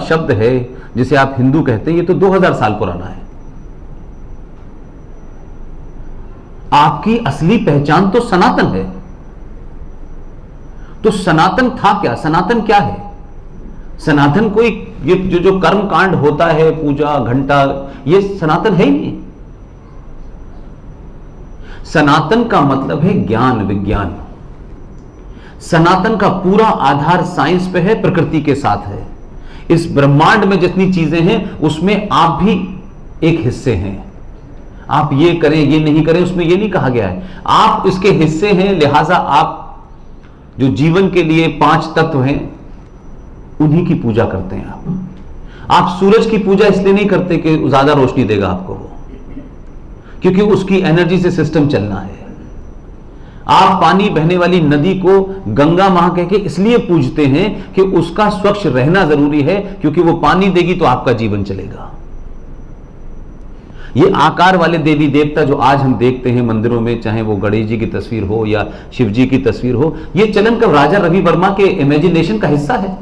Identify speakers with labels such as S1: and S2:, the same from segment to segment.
S1: शब्द है जिसे आप हिंदू कहते हैं, ये तो 2000 साल पुराना है। आपकी असली पहचान तो सनातन है। तो सनातन था क्या? सनातन क्या है? सनातन कोई ये जो कर्म कांड होता है, पूजा घंटा, ये सनातन है ही नहीं। सनातन का मतलब है ज्ञान, विज्ञान। सनातन का पूरा आधार साइंस पे है, प्रकृति के साथ है। इस ब्रह्मांड में जितनी चीजें हैं उसमें आप भी एक हिस्से हैं। आप ये करें ये नहीं करें उसमें ये नहीं कहा गया है, आप इसके हिस्से हैं। लिहाजा आप जो जीवन के लिए 5 तत्व हैं उन्हीं की पूजा करते हैं। आप सूरज की पूजा इसलिए नहीं करते कि ज्यादा रोशनी देगा आपको वो, क्योंकि उसकी एनर्जी से सिस्टम चलना है। आप पानी बहने वाली नदी को गंगा मां कह के इसलिए पूजते हैं कि उसका स्वच्छ रहना जरूरी है, क्योंकि वो पानी देगी तो आपका जीवन चलेगा। ये आकार वाले देवी देवता जो आज हम देखते हैं मंदिरों में, चाहे वो गणेश जी की तस्वीर हो या शिव जी की तस्वीर हो, ये चलन कब राजा रवि वर्मा के इमेजिनेशन का हिस्सा है,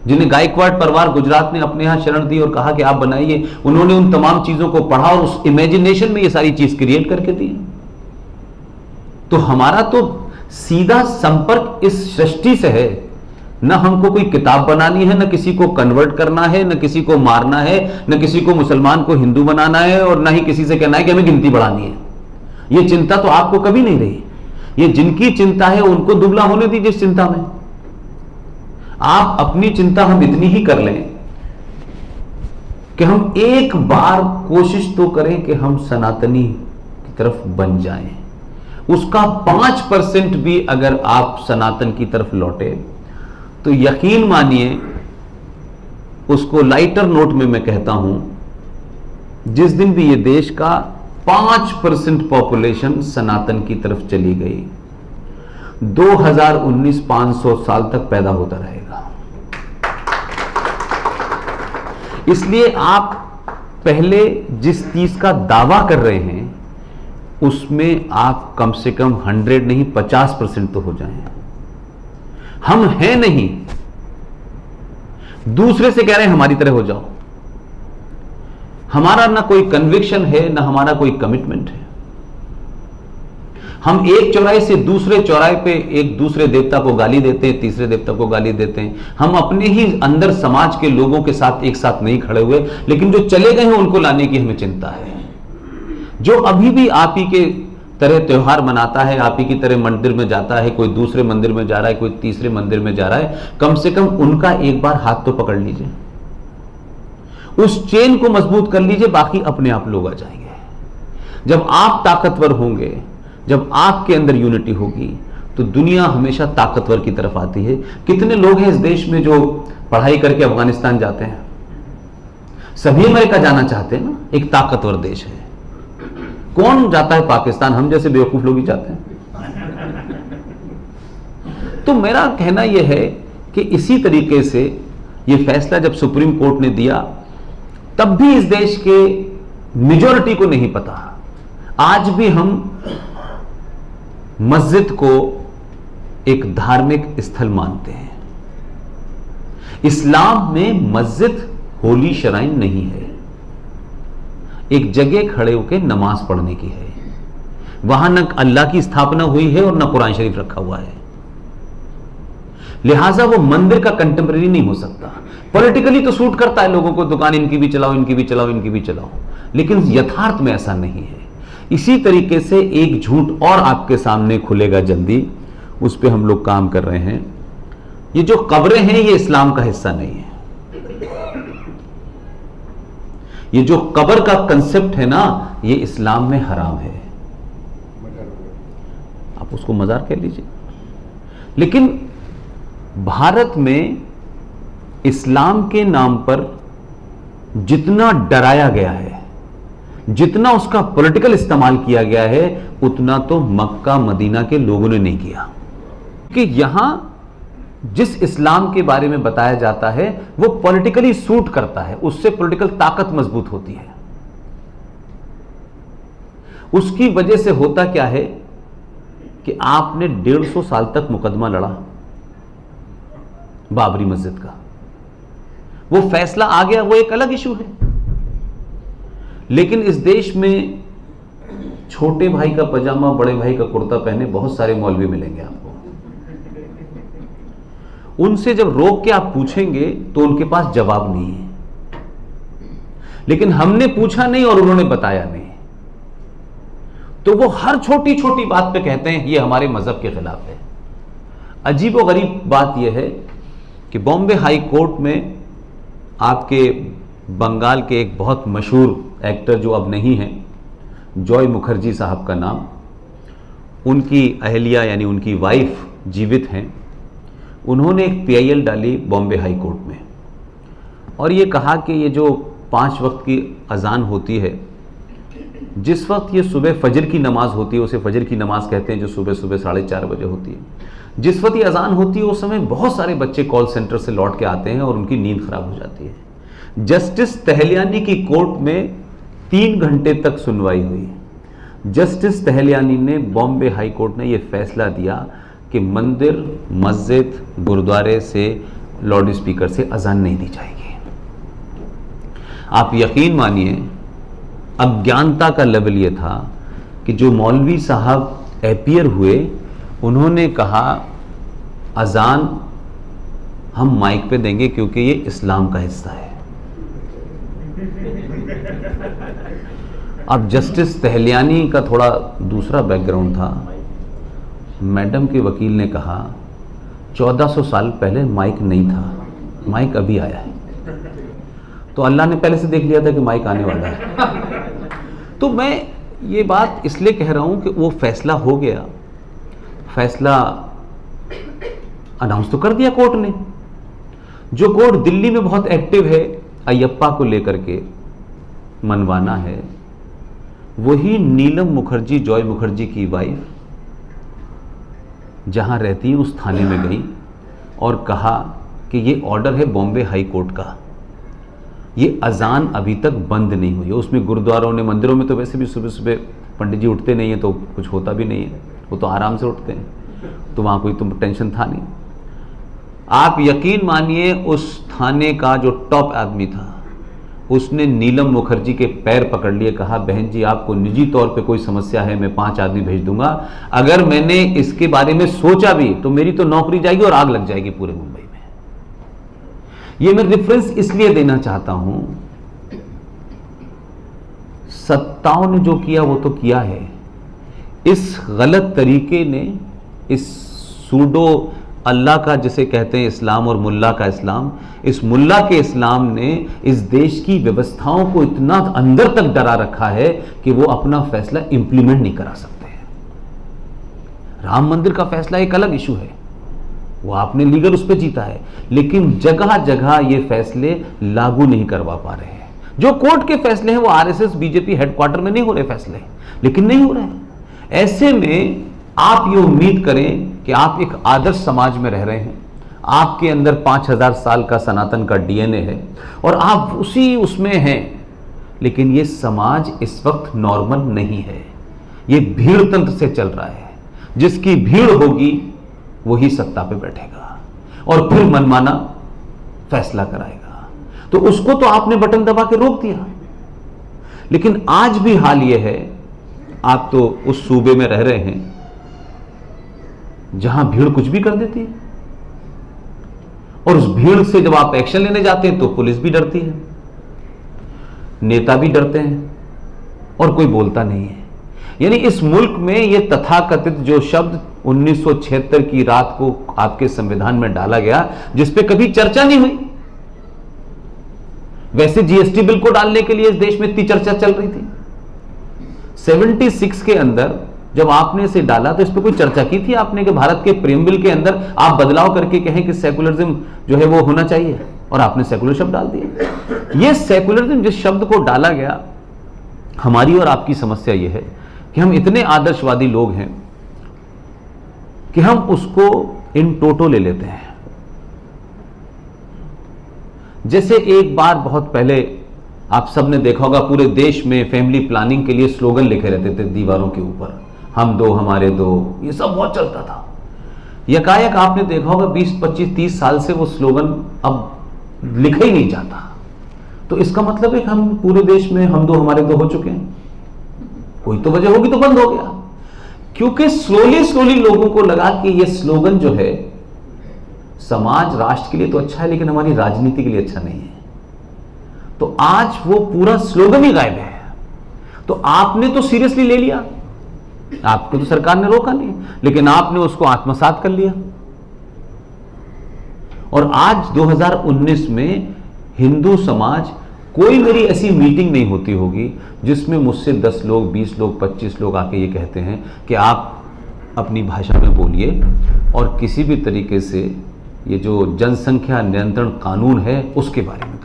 S1: जिन्हें गायकवाड़ परिवार गुजरात ने अपने यहां शरण दी और कहा कि आप बनाइए। उन्होंने उन तमाम चीजों को पढ़ा और उस इमेजिनेशन में ये सारी चीज क्रिएट करके दी। तो हमारा तो सीधा संपर्क इस सृष्टि से है। न हमको कोई किताब बनानी है, न किसी को कन्वर्ट करना है, न किसी को मारना है, न किसी को मुसलमान को हिंदू बनाना है, और न ही किसी से कहना है कि हमें गिनती बढ़ानी है। यह चिंता तो आपको कभी नहीं रही। ये जिनकी चिंता है उनको दुबला होने दीजिए इस चिंता में। आप अपनी चिंता हम इतनी ही कर लें कि हम एक बार कोशिश तो करें कि हम सनातनी की तरफ बन जाएं। उसका 5% भी अगर आप सनातन की तरफ लौटे तो यकीन मानिए, उसको लाइटर नोट में मैं कहता हूं, जिस दिन भी ये देश का 5% पॉपुलेशन सनातन की तरफ चली गई, 2019 500 साल तक पैदा होता रहेगा। इसलिए आप पहले जिस चीज का दावा कर रहे हैं उसमें आप कम से कम 100 नहीं 50% तो हो जाएं। हम हैं नहीं, दूसरे से कह रहे हैं हमारी तरह हो जाओ। हमारा ना कोई कन्विक्शन है, ना हमारा कोई कमिटमेंट है। हम एक चौराहे से दूसरे चौराहे पे एक दूसरे देवता को गाली देते हैं, तीसरे देवता को गाली देते हैं। हम अपने ही अंदर समाज के लोगों के साथ एक साथ नहीं खड़े हुए, लेकिन जो चले गए हैं उनको लाने की हमें चिंता है। जो अभी भी आप ही के तरह त्योहार मनाता है, आप ही की तरह मंदिर में जाता है, कोई दूसरे मंदिर में जा रहा है, कोई तीसरे मंदिर में जा रहा है, कम से कम उनका एक बार हाथ तो पकड़ लीजिए, उस चेन को मजबूत कर लीजिए, बाकी अपने आप लोग आ जाएंगे। जब आप ताकतवर होंगे, जब आपके अंदर यूनिटी होगी, तो दुनिया हमेशा ताकतवर की तरफ आती है। कितने लोग हैं इस देश में जो पढ़ाई करके अफगानिस्तान जाते हैं? सभी अमेरिका जाना चाहते हैं ना, एक ताकतवर देश है। कौन जाता है पाकिस्तान? हम जैसे बेवकूफ लोग ही जाते हैं। तो मेरा कहना यह है कि इसी तरीके से यह फैसला जब सुप्रीम कोर्ट ने दिया, तब भी इस देश के मेजॉरिटी को नहीं पता। आज भी हम मस्जिद को एक धार्मिक स्थल मानते हैं। इस्लाम में मस्जिद होली शराइन नहीं है, एक जगह खड़े होकर नमाज पढ़ने की है। वहां न अल्लाह की स्थापना हुई है और न कुरान शरीफ रखा हुआ है। लिहाजा वो मंदिर का कंटेम्परेरी नहीं हो सकता। पॉलिटिकली तो सूट करता है लोगों को, दुकान इनकी भी चलाओ, इनकी भी चलाओ, इनकी भी चलाओ, लेकिन यथार्थ में ऐसा नहीं है। इसी तरीके से एक झूठ और आपके सामने खुलेगा जल्दी, उस पर हम लोग काम कर रहे हैं। ये जो कब्रें हैं ये इस्लाम का हिस्सा नहीं है। ये जो कब्र का कंसेप्ट है ना, ये इस्लाम में हराम है। आप उसको मजार कह लीजिए, लेकिन भारत में इस्लाम के नाम पर जितना डराया गया है, जितना उसका पॉलिटिकल इस्तेमाल किया गया है, उतना तो मक्का मदीना के लोगों ने नहीं किया। कि यहां जिस इस्लाम के बारे में बताया जाता है वो पॉलिटिकली सूट करता है, उससे पॉलिटिकल ताकत मजबूत होती है। उसकी वजह से होता क्या है कि आपने 150 साल तक मुकदमा लड़ा, बाबरी मस्जिद का, वो फैसला आ गया, वो एक अलग इशू है। लेकिन इस देश में छोटे भाई का पजामा बड़े भाई का कुर्ता पहने बहुत सारे मौलवी मिलेंगे आपको। उनसे जब रोक के आप पूछेंगे तो उनके पास जवाब नहीं है। लेकिन हमने पूछा नहीं और उन्होंने बताया नहीं, तो वो हर छोटी छोटी बात पे कहते हैं ये हमारे मजहब के खिलाफ है। अजीब और गरीब बात यह है कि बॉम्बे हाई कोर्ट में आपके बंगाल के एक बहुत मशहूर एक्टर जो अब नहीं हैं, जॉय मुखर्जी साहब का नाम, उनकी अहलिया यानी उनकी वाइफ जीवित हैं। उन्होंने एक पीआईएल डाली बॉम्बे हाई कोर्ट में और ये कहा कि ये जो 5 वक्त की अजान होती है, जिस वक्त ये सुबह फजर की नमाज होती है, उसे फजर की नमाज कहते हैं, जो सुबह सुबह 4:30 बजे होती है, जिस वक्त ये अजान होती है उस समय बहुत सारे बच्चे कॉल सेंटर से लौट के आते हैं और उनकी नींद खराब हो जाती है। जस्टिस तहलियानी की कोर्ट में 3 घंटे तक सुनवाई हुई। जस्टिस तहलियानी ने, बॉम्बे हाई कोर्ट ने यह फैसला दिया कि मंदिर, मस्जिद, गुरुद्वारे से लाउड स्पीकर से अजान नहीं दी जाएगी। आप यकीन मानिए, अज्ञानता का लेवल यह था कि जो मौलवी साहब अपीयर हुए, उन्होंने कहा अजान हम माइक पे देंगे क्योंकि ये इस्लाम का हिस्सा है। अब जस्टिस तहलियानी का थोड़ा दूसरा बैकग्राउंड था। मैडम के वकील ने कहा 1400 साल पहले माइक नहीं था, माइक अभी आया है। तो अल्लाह ने पहले से देख लिया था कि माइक आने वाला है। तो मैं ये बात इसलिए कह रहा हूं कि वो फैसला हो गया, फैसला अनाउंस तो कर दिया कोर्ट ने। जो कोर्ट दिल्ली में बहुत एक्टिव है अयप्पा को लेकर के मनवाना है, वही नीलम मुखर्जी, जॉय मुखर्जी की वाइफ, जहां रहती है उस थाने में गई और कहा कि ये ऑर्डर है बॉम्बे हाई कोर्ट का, ये अजान अभी तक बंद नहीं हुई है। उसमें गुरुद्वारों ने, मंदिरों में तो वैसे भी सुबह सुबह पंडित जी उठते नहीं है तो कुछ होता भी नहीं है, वो तो आराम से उठते हैं, तो वहाँ कोई तो टेंशन था नहीं। आप यकीन मानिए, उस थाने का जो टॉप आदमी था, उसने नीलम मुखर्जी के पैर पकड़ लिए, कहा बहन जी आपको निजी तौर पे कोई समस्या है, मैं 5 आदमी भेज दूंगा, अगर मैंने इसके बारे में सोचा भी तो मेरी तो नौकरी जाएगी और आग लग जाएगी पूरे मुंबई में। ये मैं रेफरेंस इसलिए देना चाहता हूं, सत्ताओं ने जो किया वो तो किया है। इस गलत तरीके ने, इस सूडो अल्लाह का जिसे कहते हैं इस्लाम और मुल्ला का इस्लाम, इस मुल्ला के इस्लाम ने इस देश की व्यवस्थाओं को इतना अंदर तक डरा रखा है कि वो अपना फैसला इंप्लीमेंट नहीं करा सकते हैं। राम मंदिर का फैसला एक अलग इशू है, वो आपने लीगल उस पर जीता है, लेकिन जगह जगह ये फैसले लागू नहीं करवा पा रहे हैं। जो कोर्ट के फैसले हैं वो आरएसएस बीजेपी हेडक्वार्टर में नहीं हो रहे फैसले, लेकिन नहीं हो रहे। ऐसे में आप ये उम्मीद करें कि आप एक आदर्श समाज में रह रहे हैं, आपके अंदर 5000 साल का सनातन का डीएनए है और आप उसी उसमें हैं, लेकिन ये समाज इस वक्त नॉर्मल नहीं है। ये भीड़ तंत्र से चल रहा है, जिसकी भीड़ होगी वही सत्ता पे बैठेगा और फिर मनमाना फैसला कराएगा। तो उसको तो आपने बटन दबा के रोक दिया। लेकिन आज भी हाल यह है, आप तो उस सूबे में रह रहे हैं जहां भीड़ कुछ भी कर देती है, और उस भीड़ से जब आप एक्शन लेने जाते हैं तो पुलिस भी डरती है, नेता भी डरते हैं और कोई बोलता नहीं है। यानी इस मुल्क में यह तथाकथित जो शब्द 1976 की रात को आपके संविधान में डाला गया, जिस पे कभी चर्चा नहीं हुई। वैसे जीएसटी बिल को डालने के लिए इस देश में इतनी चर्चा चल रही थी। 76 के अंदर जब आपने इसे डाला तो इस पर कोई चर्चा की थी आपने कि भारत के प्रेमबिल के अंदर आप बदलाव करके कहें कि सेकुलरिज्म जो है वो होना चाहिए, और आपने सेकुलर शब्द डाल दिया। ये सेकुलरिज्म जिस शब्द को डाला गया, हमारी और आपकी समस्या यह है कि हम इतने आदर्शवादी लोग हैं कि हम उसको इन टोटो ले लेते हैं। जैसे एक बार बहुत पहले आप सबने देखा होगा, पूरे देश में फैमिली प्लानिंग के लिए स्लोगन लिखे रहते थे दीवारों के ऊपर, हम दो हमारे दो, ये सब बहुत चलता था। यकायक आपने देखा होगा 20, 25, 30 साल से वो स्लोगन अब लिखा ही नहीं जाता। तो इसका मतलब है कि हम पूरे देश में हम दो हमारे दो हो चुके हैं। कोई तो वजह होगी तो बंद हो गया, क्योंकि स्लोली लोगों को लगा कि ये स्लोगन जो है समाज राष्ट्र के लिए तो अच्छा है लेकिन हमारी राजनीति के लिए अच्छा नहीं है। तो आज वो पूरा स्लोगन ही गायब है। तो आपने तो सीरियसली ले लिया, आपको तो सरकार ने रोका नहीं, लेकिन आपने उसको आत्मसात कर लिया। और आज 2019 में हिंदू समाज, कोई मेरी ऐसी मीटिंग नहीं होती होगी जिसमें मुझसे 10 लोग, 20 लोग, 25 लोग आके ये कहते हैं कि आप अपनी भाषा में बोलिए और किसी भी तरीके से ये जो जनसंख्या नियंत्रण कानून है उसके बारे में